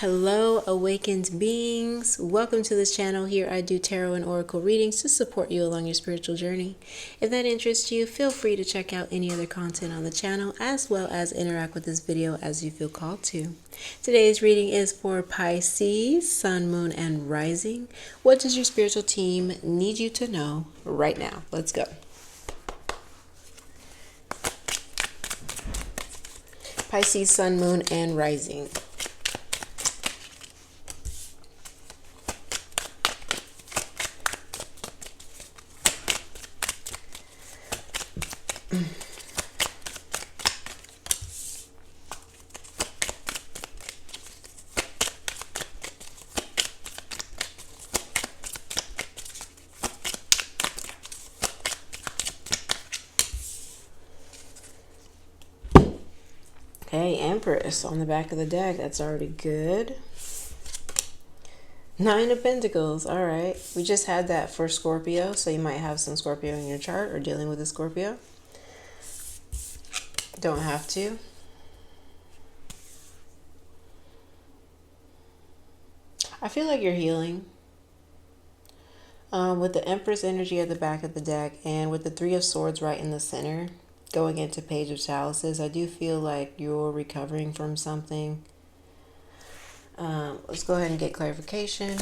Hello, awakened beings. Welcome to this channel. Here I do tarot and oracle readings to support you along your spiritual journey. If that interests you, feel free to check out any other content on the channel as well as interact with this video as you feel called to. Today's reading is for Pisces, Sun, Moon, and Rising. What does your spiritual team need you to know right now? Let's go. Pisces, Sun, Moon, and Rising. Okay, Empress on the back of the deck. That's already good. Nine of Pentacles. All right. We just had that for Scorpio, so you might have some Scorpio in your chart or dealing with a Scorpio. Don't have to. I feel like you're healing. With the Empress energy at the back of the deck and with the Three of Swords right in the center, going into Page of Chalices, I do feel like you're recovering from something. Let's go ahead and get clarification.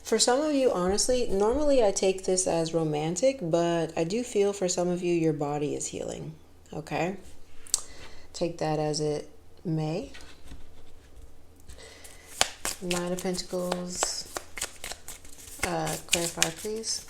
For some of you, honestly, normally I take this as romantic, but I do feel for some of you, your body is healing. Okay? Take that as it may. Nine of Pentacles. Clarify, please.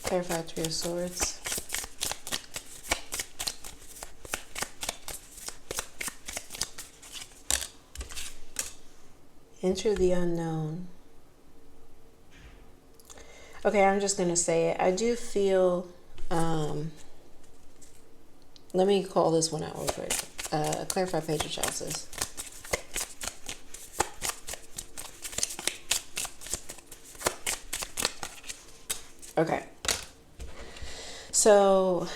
Clarify, Three of Swords. Enter the unknown. Okay, I'm just going to say it. I do feel, let me call this one out real quick. Clarify, Page of Chalices. Okay. So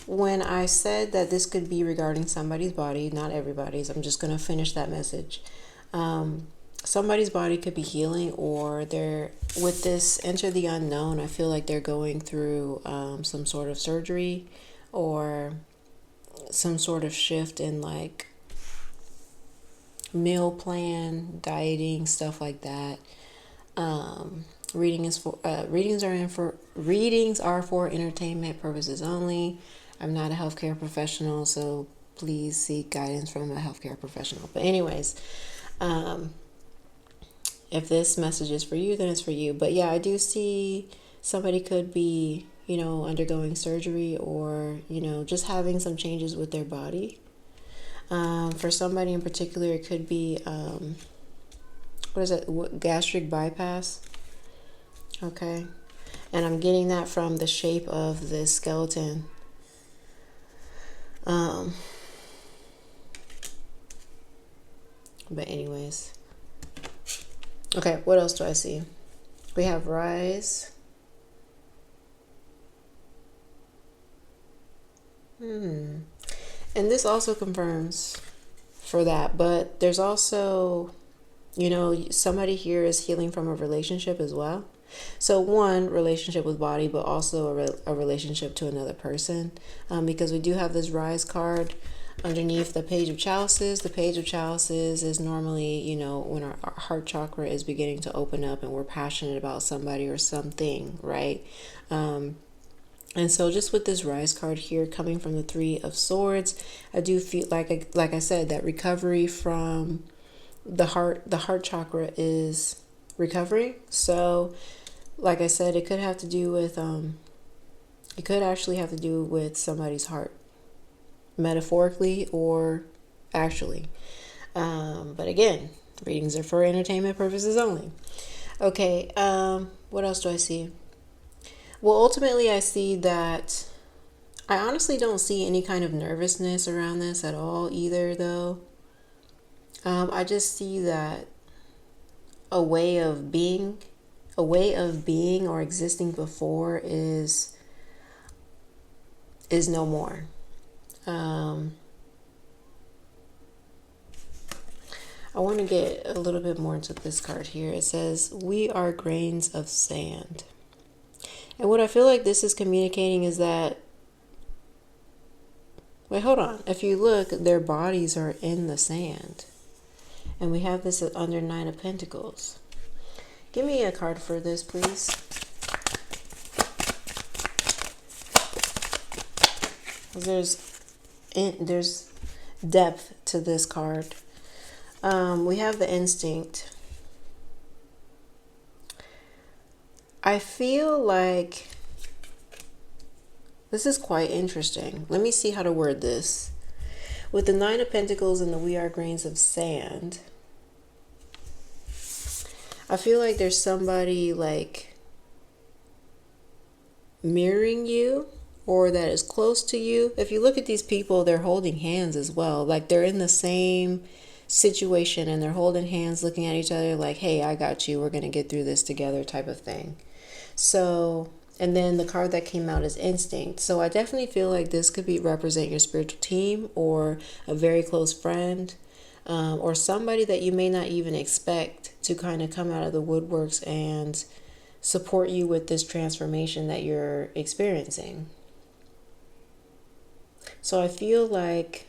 when I said that this could be regarding somebody's body, not everybody's, I'm just going to finish that message. Somebody's body could be healing, or they're with this enter the unknown. I feel like they're going through some sort of surgery or some sort of shift in like meal plan, dieting, stuff like that. Readings are for entertainment purposes only. I'm not a healthcare professional, so please seek guidance from a healthcare professional. But anyways, if this message is for you, then it's for you. But yeah, I do see somebody could be, undergoing surgery or, just having some changes with their body. For somebody in particular, it could be, gastric bypass. Okay. And I'm getting that from the shape of this skeleton. But anyways. Okay, what else do I see? We have Rise. And this also confirms for that. But there's also, somebody here is healing from a relationship as well. So one, relationship with body, but also a relationship to another person. Because we do have this Rise card underneath the Page of Chalices. The Page of Chalices is normally, when our heart chakra is beginning to open up and we're passionate about somebody or something, right? And so just with this Rise card here coming from the Three of Swords, I do feel like I said, that recovery from the heart chakra is recovering. So like I said, it could have to do with, it could actually have to do with somebody's heart, metaphorically or actually. But again, readings are for entertainment purposes only. Okay, what else do I see? Well, ultimately, I see that I honestly don't see any kind of nervousness around this at all either, though. I just see that a way of being, or existing before is no more. I want to get a little bit more into this card here. It says, "We are grains of sand." And what I feel like this is communicating is that, wait, hold on. If you look, their bodies are in the sand. And we have this under Nine of Pentacles. Give me a card for this, please. There's depth to this card. We have the instinct. I feel like this is quite interesting. Let me see how to word this. With the Nine of Pentacles and the "We are grains of sand," I feel like there's somebody like mirroring you, or that is close to you. If you look at these people, they're holding hands as well. Like they're in the same situation and they're holding hands, looking at each other like, "Hey, I got you. We're going to get through this together," type of thing. So, and then the card that came out is instinct. So I definitely feel like this could be represent your spiritual team, or a very close friend, or somebody that you may not even expect to kind of come out of the woodworks and support you with this transformation that you're experiencing. So I feel like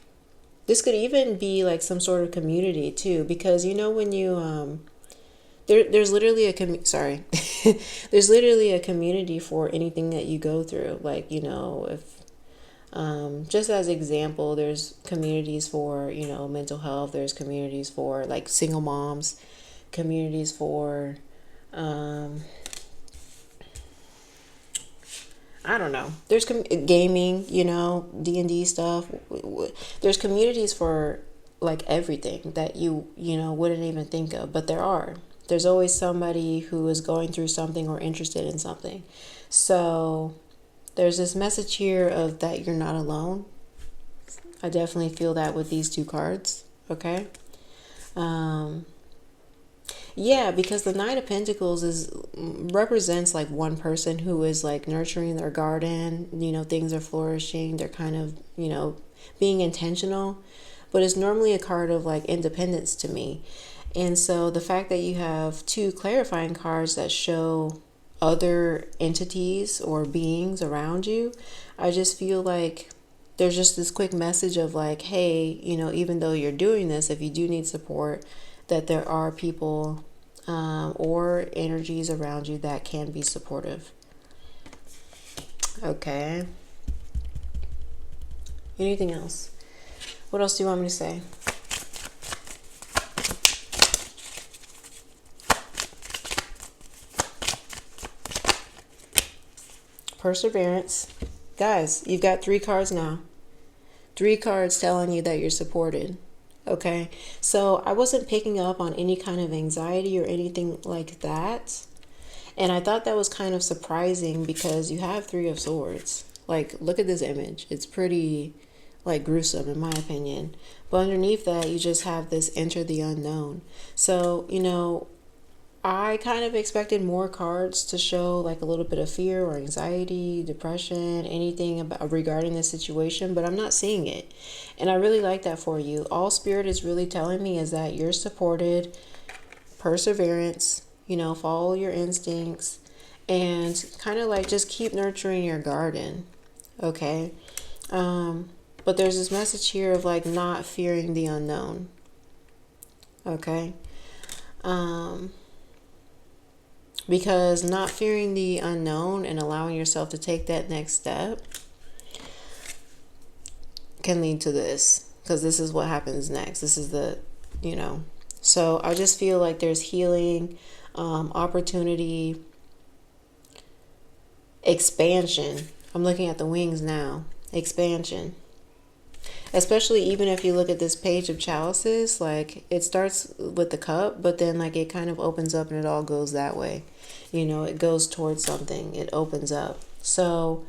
this could even be like some sort of community too, because you know when you there's literally a there's literally a community for anything that you go through. Like, you know, if just as example, there's communities for, you know, mental health. There's communities for like single moms, communities for I don't know. There's gaming, you know, D&D stuff. There's communities for like everything that you know, wouldn't even think of, but there's always somebody who is going through something or interested in something. So there's this message here of that you're not alone. I definitely feel that with these two cards. Okay. Yeah, because the Nine of Pentacles represents like one person who is like nurturing their garden. You know, things are flourishing. They're kind of, you know, being intentional. But it's normally a card of like independence to me. And so the fact that you have two clarifying cards that show other entities or beings around you, I just feel like there's just this quick message of like, hey, you know, even though you're doing this, if you do need support, that there are people or energies around you that can be supportive. Okay. Anything else? What else do you want me to say? Perseverance. Guys, you've got 3 cards now. 3 cards telling you that you're supported. Okay, so I wasn't picking up on any kind of anxiety or anything like that. And I thought that was kind of surprising because you have 3 of Swords. Like, look at this image. It's pretty, like, gruesome in my opinion. But underneath that, you just have this enter the unknown. So, you know, I kind of expected more cards to show like a little bit of fear or anxiety, depression, anything about regarding this situation, but I'm not seeing it. And I really like that for you. All Spirit is really telling me is that you're supported, perseverance, you know, follow your instincts, and kind of like just keep nurturing your garden. Okay. But there's this message here of like not fearing the unknown. Okay. Because not fearing the unknown and allowing yourself to take that next step can lead to this, because this is what happens next. This is the, you know, so I just feel like there's healing, opportunity, expansion. I'm looking at the wings now. Expansion. Especially even if you look at this page of chalices, like it starts with the cup, but then like it kind of opens up and it all goes that way. You know, it goes towards something, it opens up. So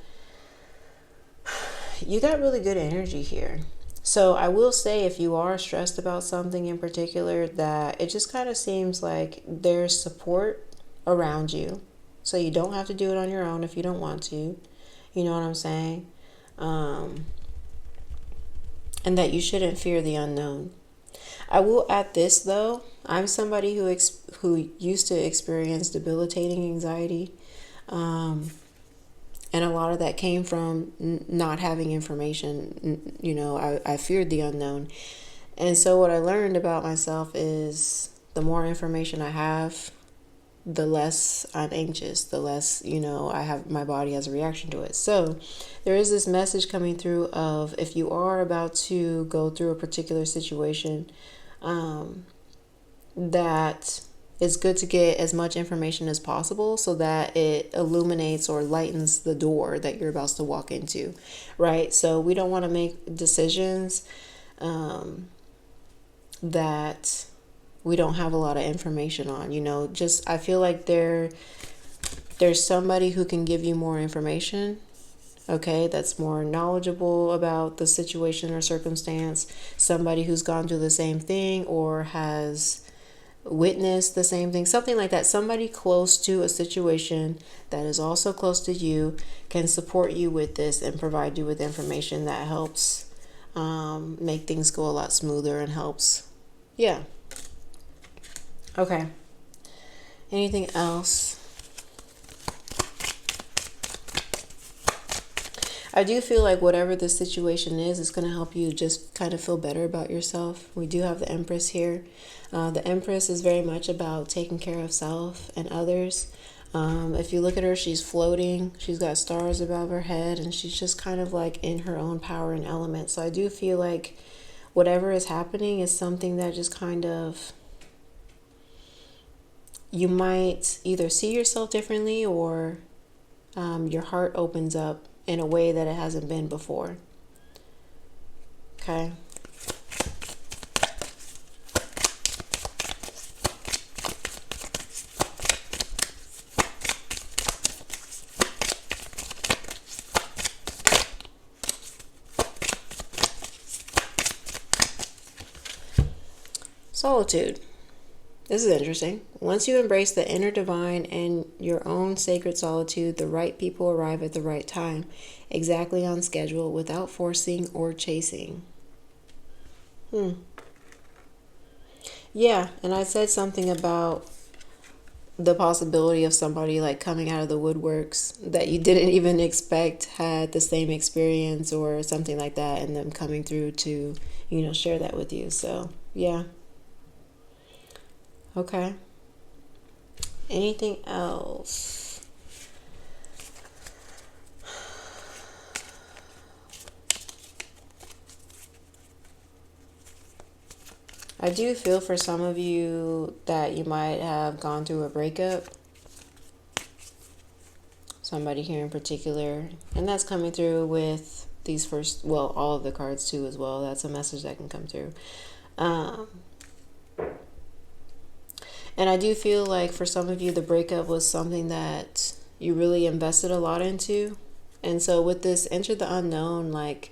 you got really good energy here. So I will say, if you are stressed about something in particular, that it just kind of seems like there's support around you. So you don't have to do it on your own if you don't want to. You know what I'm saying? And that you shouldn't fear the unknown. I will add this though. I'm somebody who used to experience debilitating anxiety. And a lot of that came from not having information. You know, I feared the unknown. And so what I learned about myself is the more information I have, the less I'm anxious, the less, you know, my body has a reaction to it. So there is this message coming through of, if you are about to go through a particular situation, that it's good to get as much information as possible so that it illuminates or lightens the door that you're about to walk into, right? So we don't want to make decisions that we don't have a lot of information on. You know, just I feel like there's somebody who can give you more information, okay, that's more knowledgeable about the situation or circumstance, somebody who's gone through the same thing or has witness the same thing, something like that. Somebody close to a situation that is also close to you can support you with this and provide you with information that helps make things go a lot smoother and helps. Yeah. Okay. Anything else? I do feel like whatever the situation is, it's going to help you just kind of feel better about yourself. We do have the Empress here. The Empress is very much about taking care of self and others. If you look at her, she's floating. She's got stars above her head, and she's just kind of like in her own power and element. So I do feel like whatever is happening is something that just kind of, you might either see yourself differently, or your heart opens up in a way that it hasn't been before. Okay. Solitude. This is interesting. Once you embrace the inner divine and your own sacred solitude, the right people arrive at the right time, exactly on schedule, without forcing or chasing. Yeah, and I said something about the possibility of somebody like coming out of the woodworks that you didn't even expect had the same experience or something like that, and them coming through to, you know, share that with you. So, yeah. Okay. Anything else? I do feel for some of you that you might have gone through a breakup. Somebody here in particular. And that's coming through with these first, well, all of the cards too as well. That's a message that can come through. And I do feel like for some of you, the breakup was something that you really invested a lot into. And so with this enter the unknown, like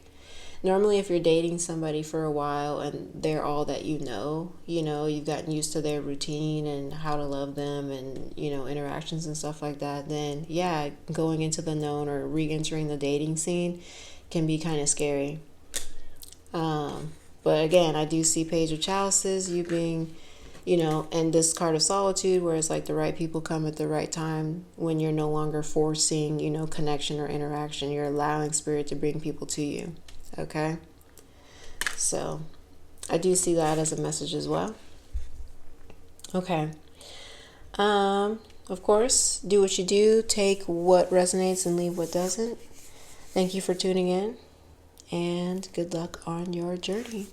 normally if you're dating somebody for a while and they're all that you know, you've gotten used to their routine and how to love them and, interactions and stuff like that, then yeah, going into the known or re-entering the dating scene can be kind of scary. But again, I do see Page of Chalices, you being, and this card of solitude, where it's like the right people come at the right time when you're no longer forcing, connection or interaction. You're allowing spirit to bring people to you. Okay? So I do see that as a message as well. Okay. Of course, do what you do. Take what resonates and leave what doesn't. Thank you for tuning in, and good luck on your journey.